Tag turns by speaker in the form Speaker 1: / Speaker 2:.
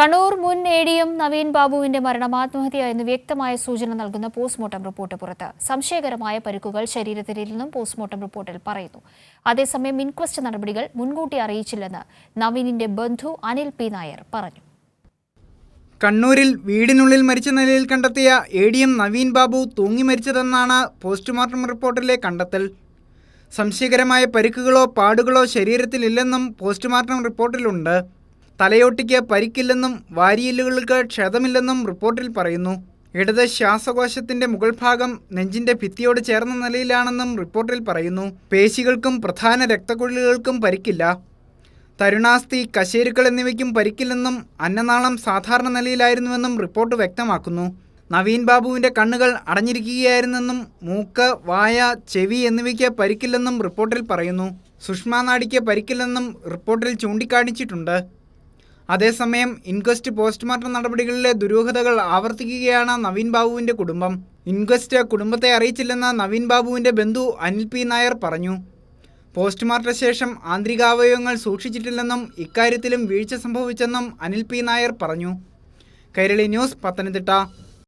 Speaker 1: കണ്ണൂർ മുൻ എ.ഡി.എം നവീൻ ബാബുവിന്റെ മരണം ആത്മഹത്യയായെന്ന് വ്യക്തമായ സൂചന നൽകുന്ന പോസ്റ്റ്മോർട്ടം റിപ്പോർട്ട് പുറത്ത്. സംശയകരമായ പരിക്കുകൾ ശരീരത്തിലില്ലെന്നും പോസ്റ്റ്മോർട്ടം റിപ്പോർട്ടിൽ പറയുന്നു. അതേസമയം ഇൻക്വസ്റ്റ് നടപടികൾ മുൻകൂട്ടി അറിയിച്ചില്ലെന്ന് നവീനിന്റെ ബന്ധു അനിൽ പി നായർ പറഞ്ഞു.
Speaker 2: കണ്ണൂരിൽ വീടിനുള്ളിൽ മരിച്ച നിലയിൽ കണ്ടെത്തിയ എ.ഡി.എം നവീൻ ബാബു തൂങ്ങി മരിച്ചതെന്നാണ് പോസ്റ്റ്മോർട്ടം റിപ്പോർട്ടിലെ കണ്ടെത്തൽ. സംശയകരമായ പരിക്കുകളോ പാടുകളോ ശരീരത്തിലില്ലെന്നും പോസ്റ്റ്മോർട്ടം റിപ്പോർട്ടിലുണ്ട്. തലയോട്ടിക്ക് പരിക്കില്ലെന്നും വാരിയെല്ലുകൾക്ക് ക്ഷതമില്ലെന്നും റിപ്പോർട്ടിൽ പറയുന്നു. ഇടത് ശ്വാസകോശത്തിന്റെ മുകൾ ഭാഗം നെഞ്ചിന്റെ ഭിത്തിയോട് ചേർന്ന നിലയിലാണെന്നും റിപ്പോർട്ടിൽ പറയുന്നു. പേശികൾക്കും പ്രധാന രക്തക്കുഴലുകൾക്കും പരിക്കില്ല. തരുണാസ്ഥി, കശേരുക്കൾ എന്നിവയ്ക്കും പരിക്കില്ലെന്നും അന്നനാളം സാധാരണ നിലയിലായിരുന്നുവെന്നും റിപ്പോർട്ട് വ്യക്തമാക്കുന്നു. നവീൻ ബാബുവിന്റെ കണ്ണുകൾ അടഞ്ഞിരിക്കുകയായിരുന്നെന്നും മൂക്ക്, വായ, ചെവി എന്നിവയ്ക്ക് പരിക്കില്ലെന്നും റിപ്പോർട്ടിൽ പറയുന്നു. സുഷുമ്നാനാഡിക്ക് പരിക്കില്ലെന്നും റിപ്പോർട്ടിൽ ചൂണ്ടിക്കാണിച്ചിട്ടുണ്ട്. അതേസമയം ഇൻക്വസ്റ്റ് പോസ്റ്റ്മോർട്ടം നടപടികളിലെ ദുരൂഹതകൾ ആവർത്തിക്കുകയാണ് നവീൻ ബാബുവിന്റെ കുടുംബം. ഇൻക്വസ്റ്റ് കുടുംബത്തെ അറിയിച്ചില്ലെന്ന് നവീൻ ബാബുവിന്റെ ബന്ധു അനിൽ പി നായർ പറഞ്ഞു. പോസ്റ്റ്മോർട്ട ശേഷം ആന്തരികാവയവങ്ങൾ സൂക്ഷിച്ചിട്ടില്ലെന്നും ഇക്കാര്യത്തിലും വീഴ്ച സംഭവിച്ചെന്നും അനിൽ പി നായർ പറഞ്ഞു. കൈരളി ന്യൂസ്, പത്തനംതിട്ട.